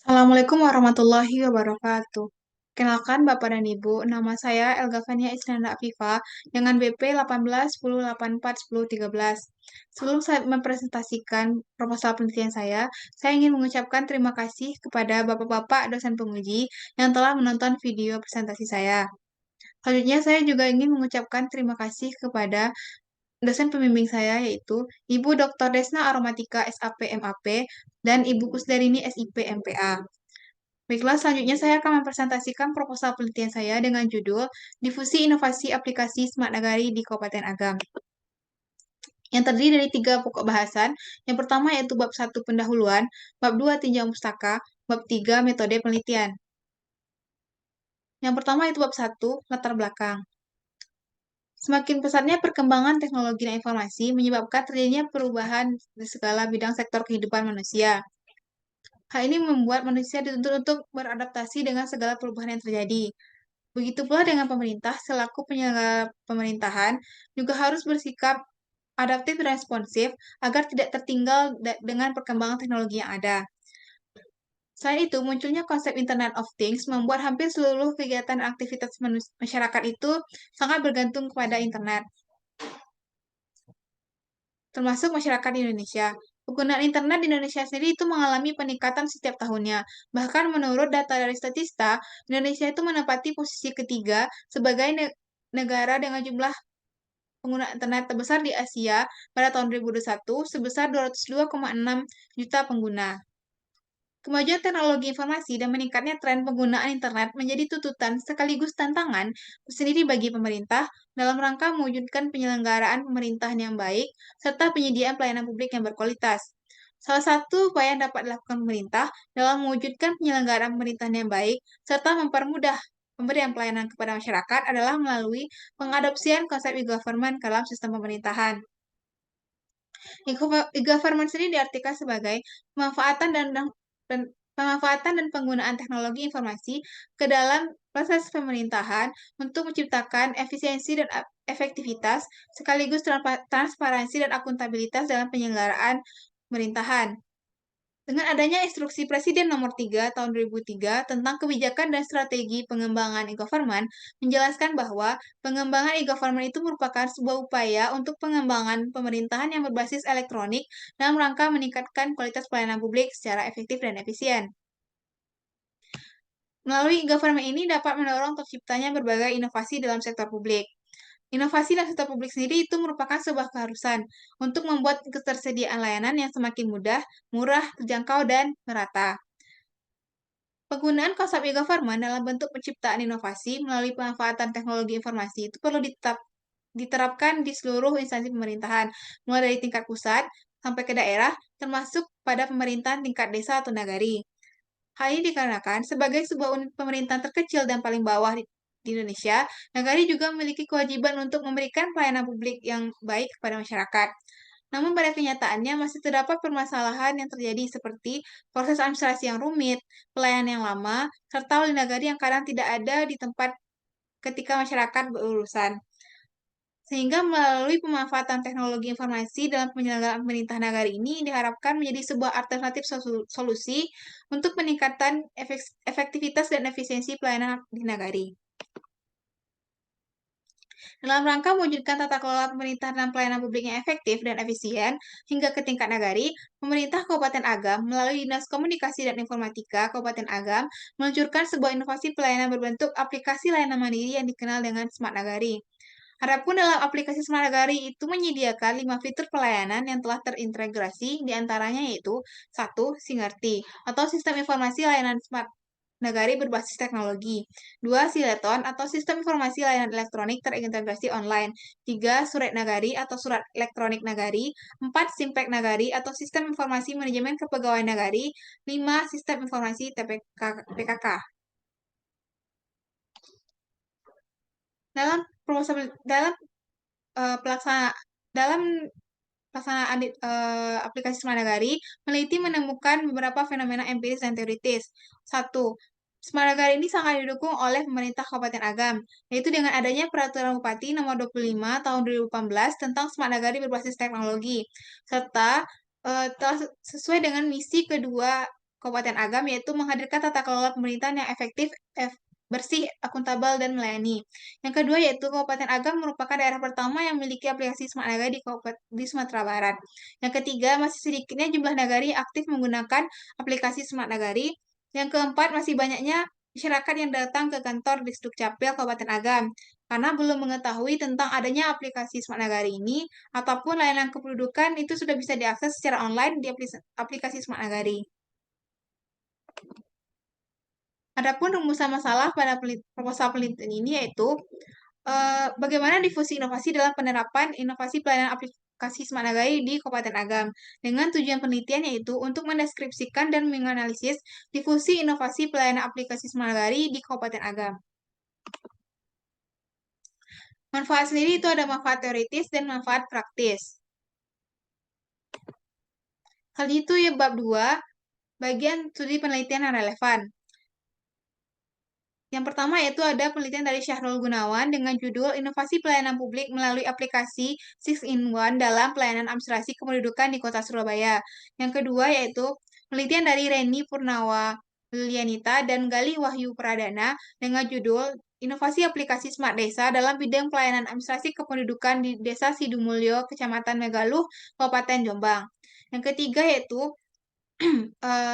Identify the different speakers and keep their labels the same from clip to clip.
Speaker 1: Assalamualaikum warahmatullahi wabarakatuh. Kenalkan Bapak dan Ibu, nama saya Elgavania Isnanda Afifa dengan BP 1810841013. Sebelum saya mempresentasikan proposal penelitian saya ingin mengucapkan terima kasih kepada Bapak-Bapak dosen penguji yang telah menonton video presentasi saya. Selanjutnya, saya juga ingin mengucapkan terima kasih kepada dosen pembimbing saya yaitu Ibu Dr. Desna Aromatika SAP MAP dan Ibu Kusdarini SIP MPA. Baiklah, selanjutnya saya akan mempresentasikan proposal penelitian saya dengan judul Difusi Inovasi Aplikasi Smart Nagari di Kabupaten Agam, yang terdiri dari 3 pokok bahasan. Yang pertama yaitu bab 1 pendahuluan, bab 2 tinjauan pustaka, bab 3 metode penelitian. Yang pertama itu bab 1 latar belakang. Semakin pesatnya perkembangan teknologi dan informasi menyebabkan terjadinya perubahan di segala bidang sektor kehidupan manusia. Hal ini membuat manusia dituntut untuk beradaptasi dengan segala perubahan yang terjadi. Begitu pula dengan pemerintah selaku penyelenggara pemerintahan juga harus bersikap adaptif dan responsif agar tidak tertinggal dengan perkembangan teknologi yang ada. Selain itu, munculnya konsep Internet of Things membuat hampir seluruh kegiatan dan aktivitas masyarakat itu sangat bergantung kepada internet, termasuk masyarakat di Indonesia. Penggunaan internet di Indonesia sendiri itu mengalami peningkatan setiap tahunnya. Bahkan menurut data dari Statista, Indonesia itu menempati posisi ketiga sebagai negara dengan jumlah pengguna internet terbesar di Asia pada tahun 2021 sebesar 202,6 juta pengguna. Kemajuan teknologi informasi dan meningkatnya tren penggunaan internet menjadi tuntutan sekaligus tantangan tersendiri bagi pemerintah dalam rangka mewujudkan penyelenggaraan pemerintahan yang baik serta penyediaan pelayanan publik yang berkualitas. Salah satu upaya yang dapat dilakukan pemerintah dalam mewujudkan penyelenggaraan pemerintahan yang baik serta mempermudah pemberian pelayanan kepada masyarakat adalah melalui pengadopsian konsep e-government ke dalam sistem pemerintahan. E-government sendiri diartikan sebagai pemanfaatan dan pemanfaatan dan penggunaan teknologi informasi ke dalam proses pemerintahan untuk menciptakan efisiensi dan efektivitas, sekaligus transparansi dan akuntabilitas dalam penyelenggaraan pemerintahan. Dengan adanya Instruksi Presiden Nomor 3 Tahun 2003 tentang kebijakan dan strategi pengembangan e-government, menjelaskan bahwa pengembangan e-government itu merupakan sebuah upaya untuk pengembangan pemerintahan yang berbasis elektronik dalam rangka meningkatkan kualitas pelayanan publik secara efektif dan efisien. Melalui e-government ini dapat mendorong terciptanya berbagai inovasi dalam sektor publik. Inovasi dalam sektor publik sendiri itu merupakan sebuah keharusan untuk membuat ketersediaan layanan yang semakin mudah, murah, terjangkau, dan merata. Penggunaan konsep e-government dalam bentuk penciptaan inovasi melalui pemanfaatan teknologi informasi itu perlu diterapkan di seluruh instansi pemerintahan, mulai dari tingkat pusat sampai ke daerah, termasuk pada pemerintahan tingkat desa atau nagari. Hal ini dikarenakan sebagai sebuah unit pemerintahan terkecil dan paling bawah di Indonesia, nagari juga memiliki kewajiban untuk memberikan pelayanan publik yang baik kepada masyarakat. Namun pada kenyataannya masih terdapat permasalahan yang terjadi seperti proses administrasi yang rumit, pelayanan yang lama, serta wali nagari yang kadang tidak ada di tempat ketika masyarakat berurusan. Sehingga melalui pemanfaatan teknologi informasi dalam penyelenggaraan pemerintah nagari ini diharapkan menjadi sebuah alternatif solusi untuk peningkatan efektivitas dan efisiensi pelayanan di nagari. Dalam rangka mewujudkan tata kelola pemerintahan dan pelayanan publik yang efektif dan efisien hingga ke tingkat nagari, pemerintah Kabupaten Agam melalui Dinas Komunikasi dan Informatika Kabupaten Agam meluncurkan sebuah inovasi pelayanan berbentuk aplikasi layanan mandiri yang dikenal dengan Smart Nagari. Adapun dalam aplikasi Smart Nagari itu menyediakan 5 fitur pelayanan yang telah terintegrasi, diantaranya yaitu 1. Singerti, atau sistem informasi layanan Smart Nagari berbasis teknologi. 2. Sileton, atau sistem informasi layanan elektronik terintegrasi online. 3. Surat Nagari, atau surat elektronik Nagari. 4. Simpek Nagari, atau sistem informasi manajemen kepegawaian Nagari. 5. Sistem informasi PKK. Dalam pelaksana dalam pelaksanaan aplikasi Smart Nagari, peneliti menemukan beberapa fenomena empiris dan teoritis. 1. Smart Nagari ini sangat didukung oleh pemerintah Kabupaten Agam, yaitu dengan adanya Peraturan Bupati Nomor 25 Tahun 2018 tentang Smart Nagari berbasis teknologi, serta telah sesuai dengan misi kedua Kabupaten Agam, yaitu menghadirkan tata kelola pemerintahan yang efektif, bersih, akuntabel, dan melayani. Yang kedua yaitu Kabupaten Agam merupakan daerah pertama yang memiliki aplikasi Smart Nagari di Sumatera Barat. Yang ketiga, masih sedikitnya jumlah nagari aktif menggunakan aplikasi Smart Nagari. Yang keempat, masih banyaknya masyarakat yang datang ke kantor Disdukcapil Kabupaten Agam karena belum mengetahui tentang adanya aplikasi Smart Nagari ini ataupun layanan kependudukan itu sudah bisa diakses secara online di aplikasi Smart Nagari. Adapun rumusan masalah pada proposal penelitian ini yaitu bagaimana difusi inovasi dalam penerapan inovasi pelayanan aplikasi Smart Nagari di Kabupaten Agam. Dengan tujuan penelitian yaitu untuk mendeskripsikan dan menganalisis difusi inovasi pelayanan aplikasi Smart Nagari di Kabupaten Agam. Manfaat sendiri itu ada manfaat teoritis dan manfaat praktis. Hal itu ya bab 2, bagian studi penelitian yang relevan. Yang pertama yaitu ada penelitian dari Syahrul Gunawan dengan judul Inovasi Pelayanan Publik melalui aplikasi 6-in-1 dalam pelayanan administrasi kependudukan di Kota Surabaya. Yang kedua yaitu penelitian dari Reni Purnawa Lilianita dan Galih Wahyu Pradana dengan judul Inovasi Aplikasi Smart Desa dalam bidang pelayanan administrasi kependudukan di Desa Sidumulyo, Kecamatan Megaluh, Kabupaten Jombang. Yang ketiga yaitu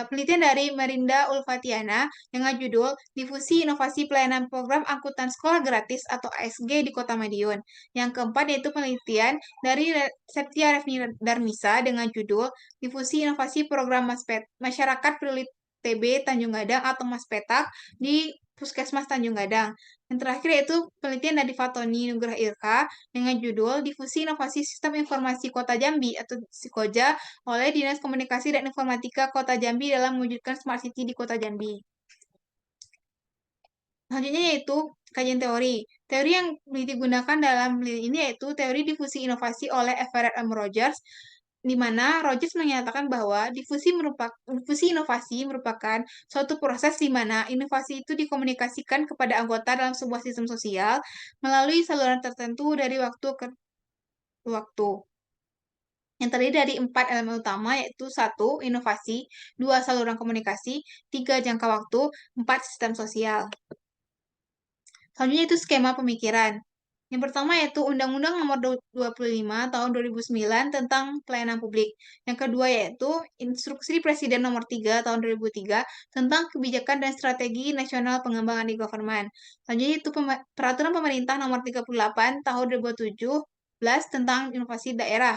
Speaker 1: penelitian dari Merinda Ulfatiana dengan judul Difusi Inovasi Pelayanan Program Angkutan Sekolah Gratis atau ASG di Kota Madiun. Yang keempat yaitu penelitian dari Septia Revni Darmisa dengan judul Difusi Inovasi Program Masyarakat Peduli TB Tanjung Gadang atau Maspetak di Puskesmas Tanjung Gadang. Yang terakhir yaitu penelitian dari Fatoni Nugraha Ilka dengan judul Difusi Inovasi Sistem Informasi Kota Jambi atau Sikoja oleh Dinas Komunikasi dan Informatika Kota Jambi dalam mewujudkan Smart City di Kota Jambi. Selanjutnya yaitu kajian teori. Teori yang digunakan dalam ini yaitu teori difusi inovasi oleh Everett M. Rogers, di mana Rogers menyatakan bahwa difusi inovasi merupakan suatu proses di mana inovasi itu dikomunikasikan kepada anggota dalam sebuah sistem sosial melalui saluran tertentu dari waktu ke waktu. Yang terdiri dari 4 elemen utama, yaitu 1. Inovasi, 2. Saluran komunikasi, 3. Jangka waktu, 4. Sistem sosial. Selanjutnya itu skema pemikiran. Yang pertama yaitu Undang-Undang Nomor 25 Tahun 2009 tentang Pelayanan Publik. Yang kedua yaitu Instruksi Presiden Nomor 3 Tahun 2003 tentang Kebijakan dan Strategi Nasional Pengembangan e-Government. Selanjutnya itu Peraturan Pemerintah Nomor 38 Tahun 2017 tentang Inovasi Daerah.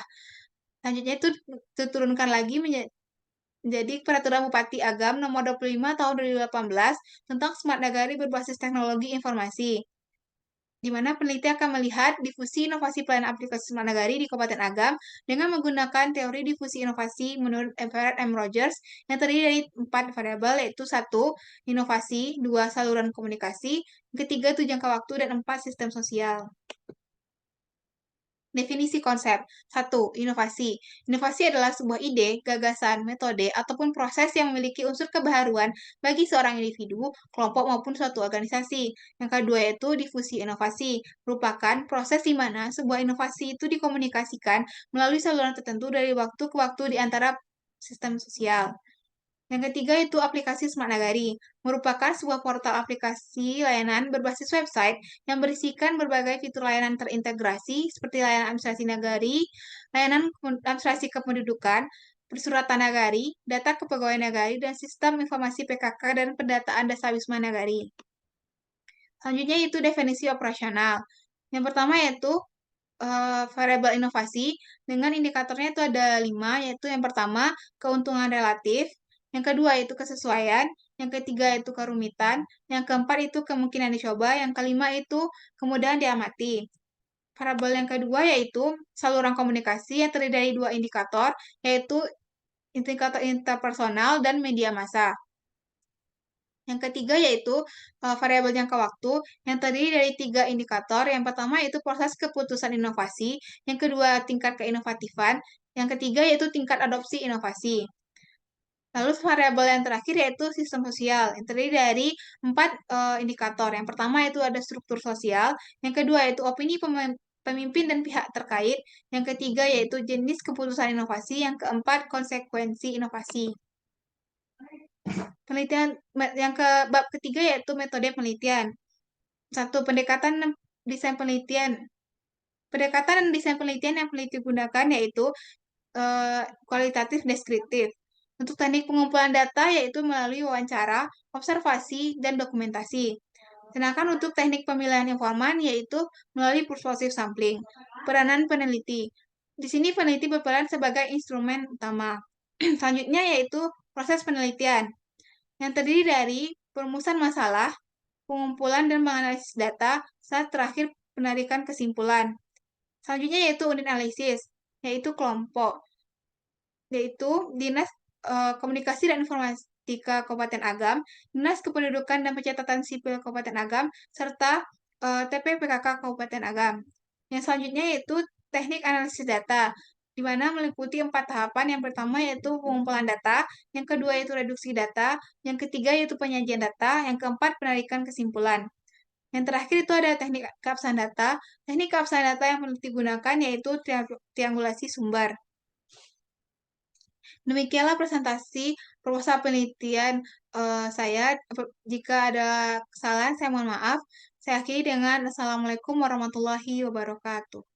Speaker 1: Selanjutnya itu diturunkan lagi menjadi Peraturan Bupati Agam Nomor 25 Tahun 2018 tentang Smart Nagari berbasis teknologi informasi, di mana peneliti akan melihat difusi inovasi pelayanan aplikasi Smart Nagari di Kabupaten Agam dengan menggunakan teori difusi inovasi menurut Everett M. Rogers yang terdiri dari 4 variabel, yaitu 1. Inovasi, 2. Saluran komunikasi, ketiga itu jangka waktu, dan 4. Sistem sosial. Definisi konsep. 1. Inovasi. Inovasi adalah sebuah ide, gagasan, metode, ataupun proses yang memiliki unsur kebaharuan bagi seorang individu, kelompok, maupun suatu organisasi. Yang kedua yaitu difusi inovasi, merupakan proses di mana sebuah inovasi itu dikomunikasikan melalui saluran tertentu dari waktu ke waktu di antara sistem sosial. Yang ketiga itu aplikasi Smart Nagari, merupakan sebuah portal aplikasi layanan berbasis website yang berisikan berbagai fitur layanan terintegrasi seperti layanan administrasi nagari, layanan administrasi kependudukan, persuratan nagari, data kepegawaian nagari, dan sistem informasi PKK dan pendataan dasar Wisma Nagari. Selanjutnya itu definisi operasional. Yang pertama yaitu variabel inovasi dengan indikatornya itu ada 5, yaitu yang pertama keuntungan relatif, yang kedua itu kesesuaian, yang ketiga itu kerumitan, yang keempat itu kemungkinan dicoba, yang kelima itu kemudahan diamati. Variabel yang kedua yaitu saluran komunikasi yang terdiri dari 2 indikator, yaitu indikator interpersonal dan media massa. Yang ketiga yaitu variabel jangka waktu yang terdiri dari 3 indikator. Yang pertama yaitu proses keputusan inovasi, yang kedua tingkat keinovatifan, yang ketiga yaitu tingkat adopsi inovasi. Lalu variabel yang terakhir yaitu sistem sosial yang terdiri dari 4 indikator. Yang pertama itu ada struktur sosial, yang kedua yaitu opini pemimpin dan pihak terkait, yang ketiga yaitu jenis keputusan inovasi, yang keempat konsekuensi inovasi. Penelitian yang ke bab ketiga yaitu metode penelitian. Satu, pendekatan desain penelitian. Pendekatan dan desain penelitian yang peneliti gunakan yaitu kualitatif deskriptif. Untuk teknik pengumpulan data yaitu melalui wawancara, observasi, dan dokumentasi. Sedangkan untuk teknik pemilihan informan yaitu melalui persuasive sampling. Peranan peneliti. Di sini peneliti berperan sebagai instrumen utama. Selanjutnya yaitu proses penelitian yang terdiri dari perumusan masalah, pengumpulan dan menganalisis data, saat terakhir penarikan kesimpulan. Selanjutnya yaitu unit analisis, yaitu kelompok, yaitu Dinas Komunikasi dan Informatika Kabupaten Agam, Dinas Kependudukan dan Pencatatan Sipil Kabupaten Agam, serta TPPKK Kabupaten Agam. Yang selanjutnya yaitu teknik analisis data, di mana meliputi 4 tahapan. Yang pertama yaitu pengumpulan data, yang kedua yaitu reduksi data, yang ketiga yaitu penyajian data, yang keempat penarikan kesimpulan. Yang terakhir itu ada teknik keabsahan data. Teknik keabsahan data yang perlu digunakan yaitu triangulasi sumber. Demikianlah presentasi proposal penelitian saya. Jika ada kesalahan, saya mohon maaf. Saya akhiri dengan Assalamualaikum warahmatullahi wabarakatuh.